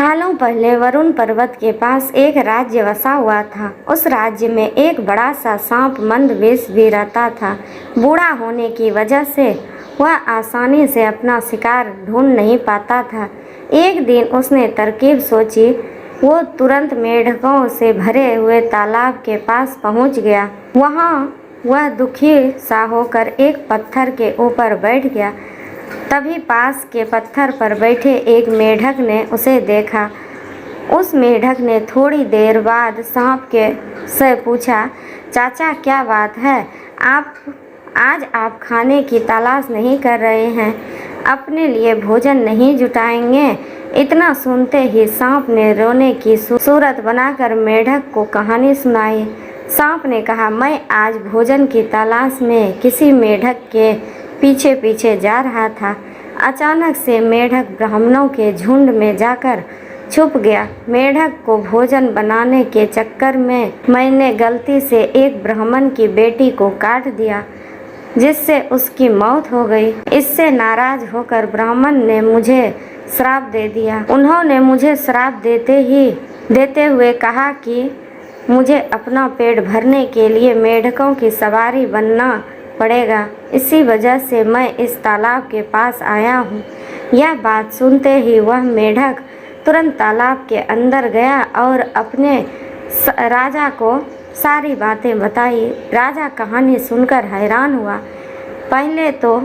सालों पहले वरुण पर्वत के पास एक राज्य बसा हुआ था। उस राज्य में एक बड़ा सा सांप मंदवेश भी रहता था। बूढ़ा होने की वजह से वह आसानी से अपना शिकार ढूंढ नहीं पाता था। एक दिन उसने तरकीब सोची। वो तुरंत मेंढकों से भरे हुए तालाब के पास पहुंच गया। वहां वह दुखी सा होकर एक पत्थर के ऊपर बैठ गया। तभी पास के पत्थर पर बैठे एक मेढक ने उसे देखा। उस मेढक ने थोड़ी देर बाद सांप के से पूछा, चाचा क्या बात है, आज आप खाने की तलाश नहीं कर रहे हैं, अपने लिए भोजन नहीं जुटाएंगे? इतना सुनते ही सांप ने रोने की सूरत बनाकर मेढक को कहानी सुनाई। सांप ने कहा, मैं आज भोजन की तलाश में किसी मेढक के पीछे पीछे जा रहा था। अचानक से मेढक ब्राह्मणों के झुंड में जाकर छुप गया। मेढक को भोजन बनाने के चक्कर में मैंने गलती से एक ब्राह्मण की बेटी को काट दिया, जिससे उसकी मौत हो गई। इससे नाराज होकर ब्राह्मण ने मुझे श्राप दे दिया। उन्होंने मुझे श्राप देते हुए कहा कि मुझे अपना पेट भरने के लिए मेढकों की सवारी बनना पड़ेगा। इसी वजह से मैं इस तालाब के पास आया हूँ। यह बात सुनते ही वह मेढक तुरंत तालाब के अंदर गया और अपने राजा को सारी बातें बताई। राजा कहानी सुनकर हैरान हुआ। पहले तो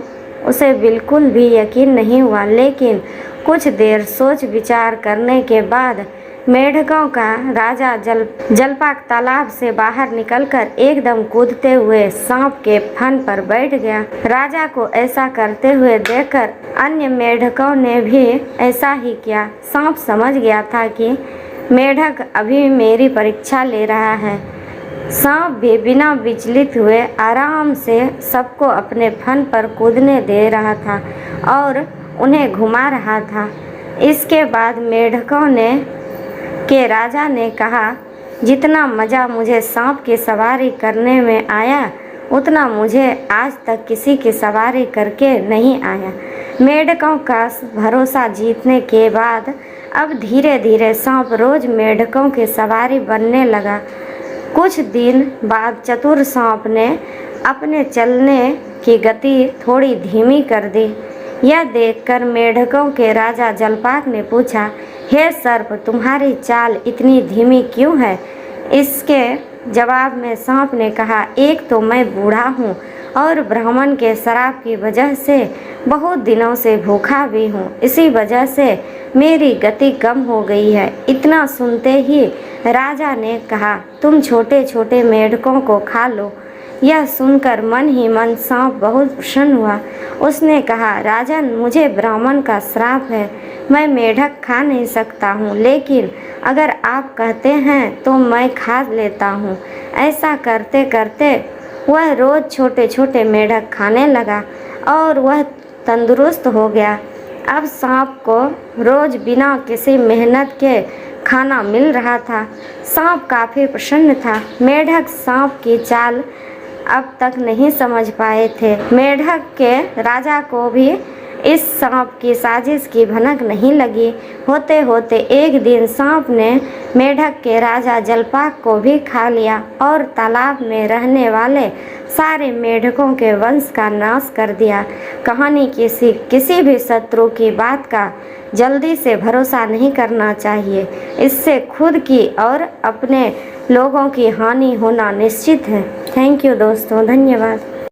उसे बिल्कुल भी यकीन नहीं हुआ, लेकिन कुछ देर सोच विचार करने के बाद मेढकों का राजा जलपाक तालाब से बाहर निकलकर एकदम कूदते हुए सांप के फन पर बैठ गया। राजा को ऐसा करते हुए देखकर अन्य मेढकों ने भी ऐसा ही किया। सांप समझ गया था कि मेढक अभी मेरी परीक्षा ले रहा है। सांप भी बिना विचलित हुए आराम से सबको अपने फन पर कूदने दे रहा था और उन्हें घुमा रहा था। इसके बाद मेढकों के राजा ने कहा, जितना मज़ा मुझे सांप की सवारी करने में आया, उतना मुझे आज तक किसी की सवारी करके नहीं आया। मेढकों का भरोसा जीतने के बाद अब धीरे धीरे सांप रोज मेढकों की सवारी बनने लगा। कुछ दिन बाद चतुर सांप ने अपने चलने की गति थोड़ी धीमी कर दी। यह देखकर मेढकों के राजा जलपाक ने पूछा, हे सर्प, तुम्हारी चाल इतनी धीमी क्यों है? इसके जवाब में सांप ने कहा, एक तो मैं बूढ़ा हूँ और ब्राह्मण के श्राप की वजह से बहुत दिनों से भूखा भी हूँ। इसी वजह से मेरी गति कम हो गई है। इतना सुनते ही राजा ने कहा, तुम छोटे छोटे मेढकों को खा लो। यह सुनकर मन ही मन सांप बहुत प्रसन्न हुआ। उसने कहा, राजन, मुझे ब्राह्मण का श्राप है, मैं मेढक खा नहीं सकता हूँ, लेकिन अगर आप कहते हैं तो मैं खा लेता हूँ। ऐसा करते करते वह रोज़ छोटे छोटे मेढक खाने लगा और वह तंदुरुस्त हो गया। अब सांप को रोज़ बिना किसी मेहनत के खाना मिल रहा था। सांप काफ़ी प्रसन्न था। मेढक सांप की चाल अब तक नहीं समझ पाए थे। मेढक के राजा को भी इस सांप की साजिश की भनक नहीं लगी। होते होते एक दिन सांप ने मेढक के राजा जलपाक को भी खा लिया और तालाब में रहने वाले सारे मेढकों के वंश का नाश कर दिया। कहानी किसी भी शत्रु की बात का जल्दी से भरोसा नहीं करना चाहिए। इससे खुद की और अपने लोगों की हानि होना निश्चित है। थैंक यू दोस्तों, धन्यवाद।